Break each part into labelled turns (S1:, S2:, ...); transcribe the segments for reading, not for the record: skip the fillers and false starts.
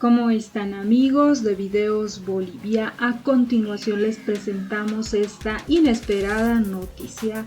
S1: ¿Cómo están, amigos de Videos Bolivia? A continuación les presentamos esta inesperada noticia.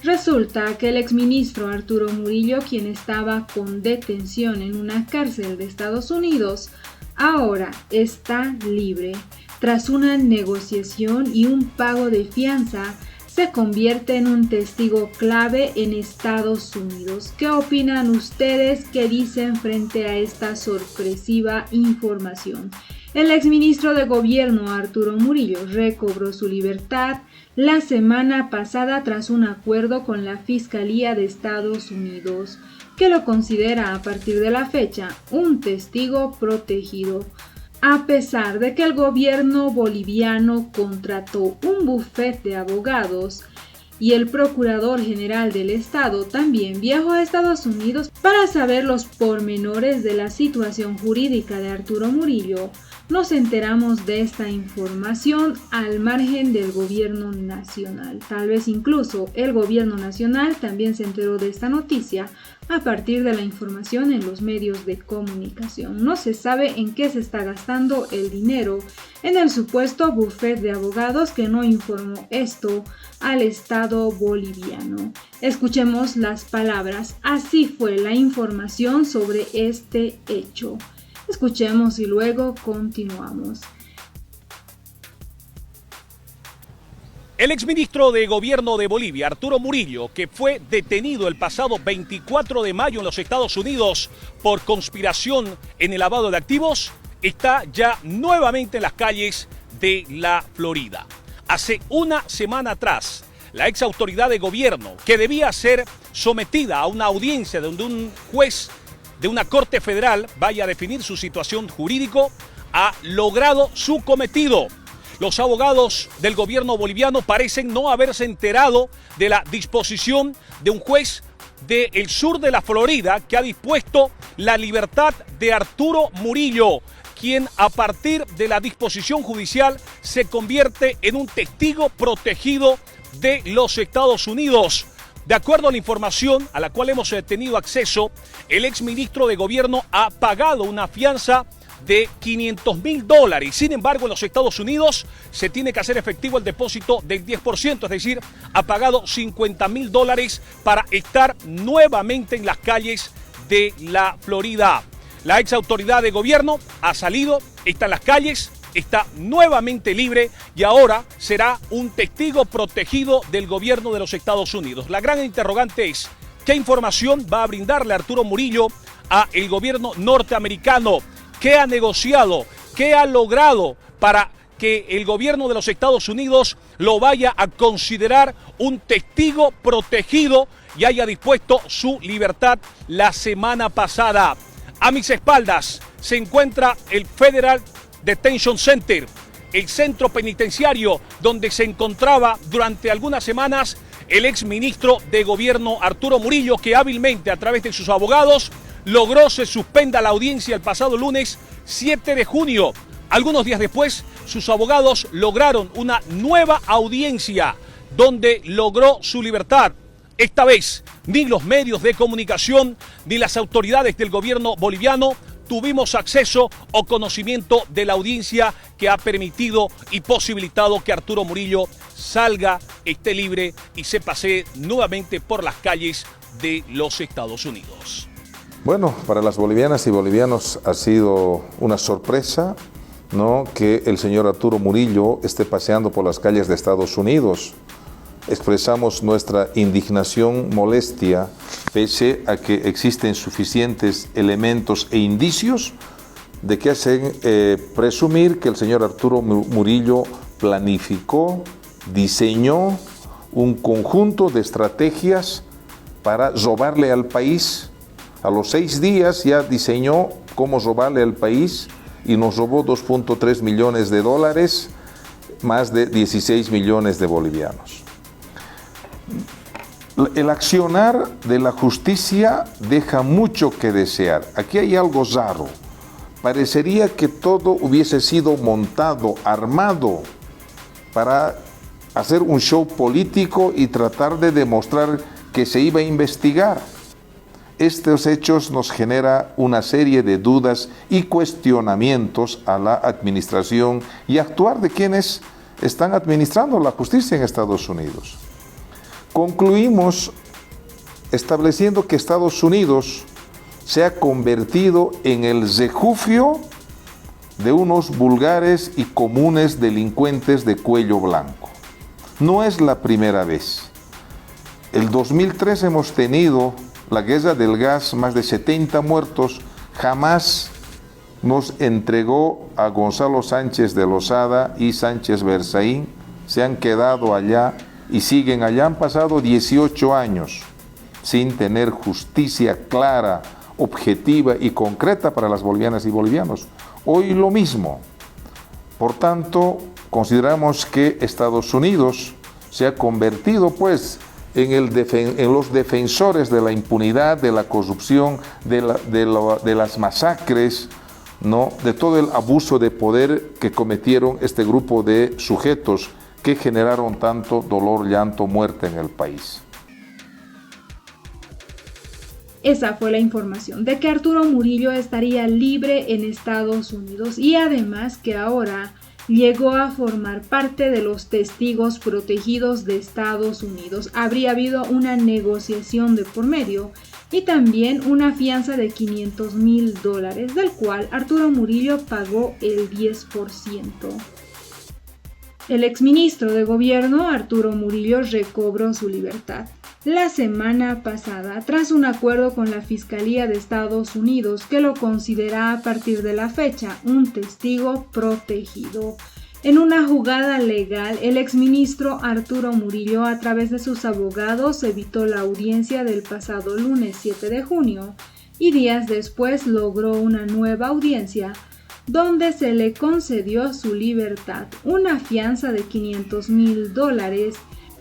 S1: Resulta que el exministro Arturo Murillo, quien estaba con detención en una cárcel de Estados Unidos, ahora está libre. Tras una negociación y un pago de fianza, se convierte en un testigo clave en Estados Unidos. ¿Qué opinan ustedes? ¿Qué dicen frente a esta sorpresiva información? El exministro de Gobierno Arturo Murillo recobró su libertad la semana pasada tras un acuerdo con la Fiscalía de Estados Unidos, que lo considera a partir de la fecha un testigo protegido. A pesar de que el gobierno boliviano contrató un bufete de abogados y el procurador general del estado también viajó a Estados Unidos para saber los pormenores de la situación jurídica de Arturo Murillo, nos enteramos de esta información al margen del gobierno nacional. Tal vez incluso el gobierno nacional también se enteró de esta noticia a partir de la información en los medios de comunicación. No se sabe en qué se está gastando el dinero en el supuesto bufete de abogados que no informó esto al Estado boliviano. Escuchemos las palabras. Así fue la información sobre este hecho. Escuchemos y luego continuamos.
S2: El exministro de Gobierno de Bolivia, Arturo Murillo, que fue detenido el pasado 24 de mayo en los Estados Unidos por conspiración en el lavado de activos, está ya nuevamente en las calles de la Florida. Hace una semana atrás, la ex autoridad de gobierno, que debía ser sometida a una audiencia donde un juez de una corte federal vaya a definir su situación jurídico, ha logrado su cometido. Los abogados del gobierno boliviano parecen no haberse enterado de la disposición de un juez del sur de la Florida que ha dispuesto la libertad de Arturo Murillo, quien a partir de la disposición judicial se convierte en un testigo protegido de los Estados Unidos. De acuerdo a la información a la cual hemos tenido acceso, el exministro de Gobierno ha pagado una fianza de $500.000. Sin embargo, en los Estados Unidos se tiene que hacer efectivo el depósito del 10%, es decir, ha pagado $50.000 para estar nuevamente en las calles de la Florida. La ex autoridad de gobierno ha salido, está en las calles, está nuevamente libre y ahora será un testigo protegido del gobierno de los Estados Unidos. La gran interrogante es, ¿qué información va a brindarle Arturo Murillo a el gobierno norteamericano? ¿Qué ha negociado? ¿Qué ha logrado para que el gobierno de los Estados Unidos lo vaya a considerar un testigo protegido y haya dispuesto su libertad la semana pasada? A mis espaldas se encuentra el Federal Detention Center, el centro penitenciario donde se encontraba durante algunas semanas el exministro de Gobierno Arturo Murillo, que hábilmente a través de sus abogados logró se suspenda la audiencia el pasado lunes 7 de junio. Algunos días después, sus abogados lograron una nueva audiencia donde logró su libertad. Esta vez, ni los medios de comunicación ni las autoridades del gobierno boliviano tuvimos acceso o conocimiento de la audiencia que ha permitido y posibilitado que Arturo Murillo salga, esté libre y se pasee nuevamente por las calles de los Estados Unidos.
S3: Bueno, para las bolivianas y bolivianos ha sido una sorpresa, ¿no?, que el señor Arturo Murillo esté paseando por las calles de Estados Unidos. Expresamos nuestra indignación, molestia, pese a que existen suficientes elementos e indicios de que hacen presumir que el señor Arturo Murillo planificó, diseñó un conjunto de estrategias para robarle al país. A los 6 días ya diseñó cómo robarle al país y nos robó $2.3 millones, más de 16 millones de bolivianos. El accionar de la justicia deja mucho que desear. Aquí hay algo raro. Parecería que todo hubiese sido montado, armado, para hacer un show político y tratar de demostrar que se iba a investigar. estos hechos nos genera una serie de dudas y cuestionamientos a la administración y actuar de quienes están administrando la justicia en Estados Unidos. Concluimos estableciendo que Estados Unidos se ha convertido en el refugio de unos vulgares y comunes delincuentes de cuello blanco. No es la primera vez. El 2003 hemos tenido la guerra del gas, más de 70 muertos. Jamás nos entregó a Gonzalo Sánchez de Lozada y Sánchez Berzaín. Se han quedado allá y siguen allá. Han pasado 18 años sin tener justicia clara, objetiva y concreta para las bolivianas y bolivianos. Hoy lo mismo. Por tanto, consideramos que Estados Unidos se ha convertido pues en los defensores de la impunidad, de la corrupción, de las masacres, ¿no? De todo el abuso de poder que cometieron este grupo de sujetos que generaron tanto dolor, llanto, muerte en el país.
S1: Esa fue la información de que Arturo Murillo estaría libre en Estados Unidos y además que ahora llegó a formar parte de los testigos protegidos de Estados Unidos. Habría habido una negociación de por medio y también una fianza de $500,000, del cual Arturo Murillo pagó el 10%. El exministro de Gobierno, Arturo Murillo, recobró su libertad la semana pasada tras un acuerdo con la Fiscalía de Estados Unidos que lo considera a partir de la fecha un testigo protegido. En una jugada legal, el exministro Arturo Murillo, a través de sus abogados, evitó la audiencia del pasado lunes 7 de junio y días después logró una nueva audiencia donde se le concedió su libertad, una fianza de $500,000,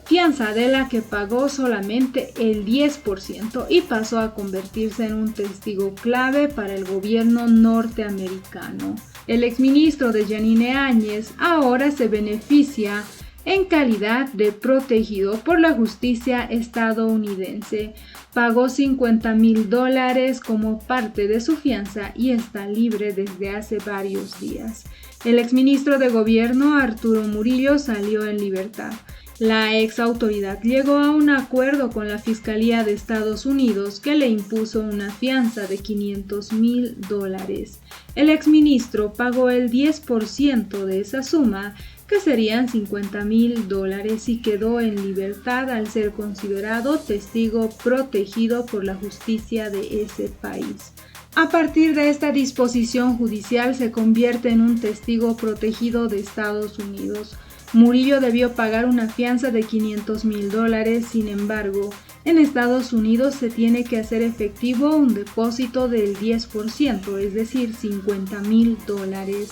S1: fianza de la que pagó solamente el 10% y pasó a convertirse en un testigo clave para el gobierno norteamericano. El exministro de Yanine Áñez ahora se beneficia en calidad de protegido por la justicia estadounidense. Pagó $50,000 como parte de su fianza y está libre desde hace varios días. El exministro de Gobierno Arturo Murillo salió en libertad. La ex autoridad llegó a un acuerdo con la Fiscalía de Estados Unidos que le impuso una fianza de $500,000. El exministro pagó el 10% de esa suma, que serían $50,000, y quedó en libertad al ser considerado testigo protegido por la justicia de ese país. A partir de esta disposición judicial se convierte en un testigo protegido de Estados Unidos. Murillo debió pagar una fianza de $500,000, sin embargo, en Estados Unidos se tiene que hacer efectivo un depósito del 10%, es decir, $50,000.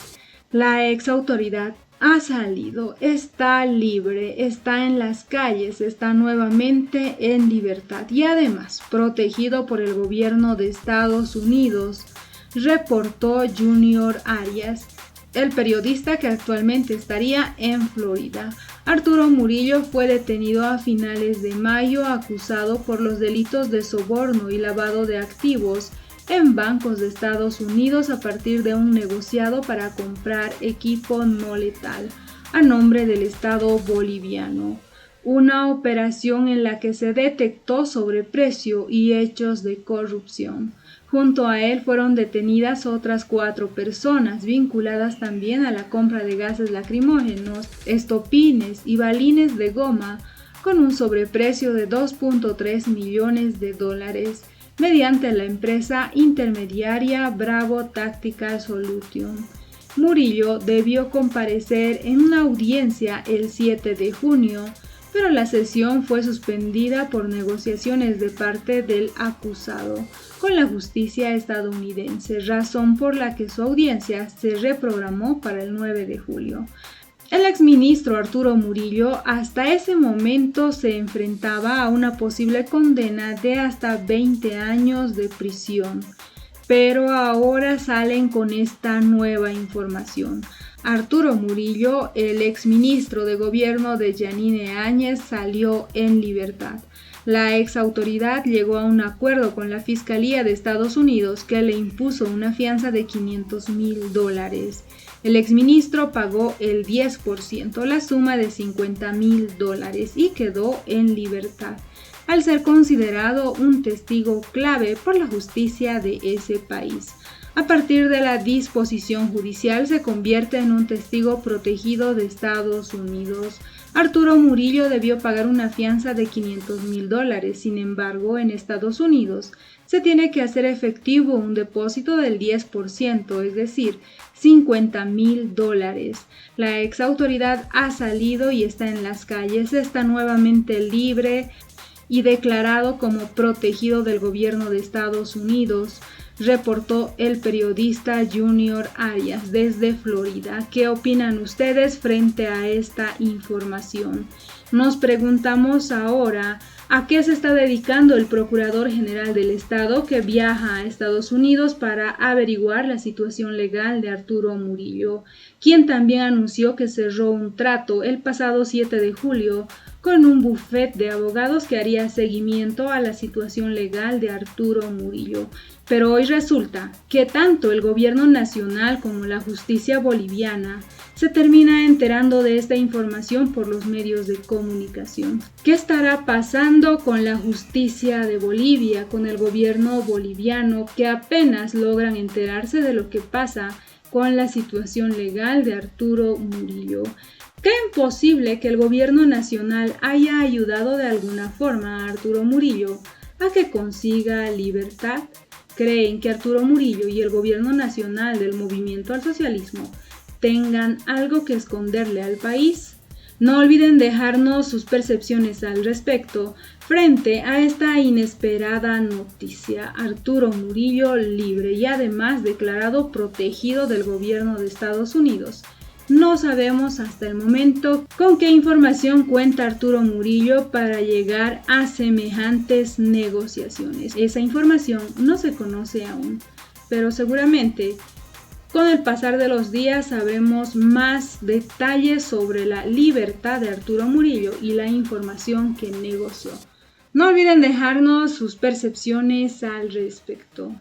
S1: La ex autoridad ha salido, está libre, está en las calles, está nuevamente en libertad y además protegido por el gobierno de Estados Unidos, reportó Junior Arias, el periodista que actualmente estaría en Florida. Arturo Murillo fue detenido a finales de mayo acusado por los delitos de soborno y lavado de activos en bancos de Estados Unidos a partir de un negociado para comprar equipo no letal a nombre del Estado boliviano. Una operación en la que se detectó sobreprecio y hechos de corrupción. Junto a él fueron detenidas otras 4 personas vinculadas también a la compra de gases lacrimógenos, estopines y balines de goma con un sobreprecio de $2.3 millones mediante la empresa intermediaria Bravo Tactical Solution. Murillo debió comparecer en una audiencia el 7 de junio, pero la sesión fue suspendida por negociaciones de parte del acusado con la justicia estadounidense, razón por la que su audiencia se reprogramó para el 9 de julio. El exministro Arturo Murillo hasta ese momento se enfrentaba a una posible condena de hasta 20 años de prisión, pero ahora salen con esta nueva información. Arturo Murillo, el exministro de Gobierno de Yanine Áñez, salió en libertad. La ex autoridad llegó a un acuerdo con la Fiscalía de Estados Unidos que le impuso una fianza de $500,000. El exministro pagó el 10%, la suma de $50,000, y quedó en libertad, al ser considerado un testigo clave por la justicia de ese país. A partir de la disposición judicial se convierte en un testigo protegido de Estados Unidos. Arturo Murillo debió pagar una fianza de $500,000, sin embargo, en Estados Unidos se tiene que hacer efectivo un depósito del 10%, es decir, $50,000. La ex autoridad ha salido y está en las calles, está nuevamente libre y declarado como protegido del gobierno de Estados Unidos, reportó el periodista Junior Arias desde Florida. ¿Qué opinan ustedes frente a esta información? Nos preguntamos ahora a qué se está dedicando el Procurador General del Estado, que viaja a Estados Unidos para averiguar la situación legal de Arturo Murillo, quien también anunció que cerró un trato el pasado 7 de julio con un bufete de abogados que haría seguimiento a la situación legal de Arturo Murillo. Pero hoy resulta que tanto el gobierno nacional como la justicia boliviana se termina enterando de esta información por los medios de comunicación. ¿Qué estará pasando con la justicia de Bolivia, con el gobierno boliviano, que apenas logran enterarse de lo que pasa con la situación legal de Arturo Murillo? ¿Creen posible que el gobierno nacional haya ayudado de alguna forma a Arturo Murillo a que consiga libertad? ¿Creen que Arturo Murillo y el gobierno nacional del movimiento al socialismo tengan algo que esconderle al país? No olviden dejarnos sus percepciones al respecto frente a esta inesperada noticia. Arturo Murillo libre y además declarado protegido del gobierno de Estados Unidos. No sabemos hasta el momento con qué información cuenta Arturo Murillo para llegar a semejantes negociaciones. Esa información no se conoce aún, pero seguramente con el pasar de los días sabremos más detalles sobre la libertad de Arturo Murillo y la información que negoció. No olviden dejarnos sus percepciones al respecto.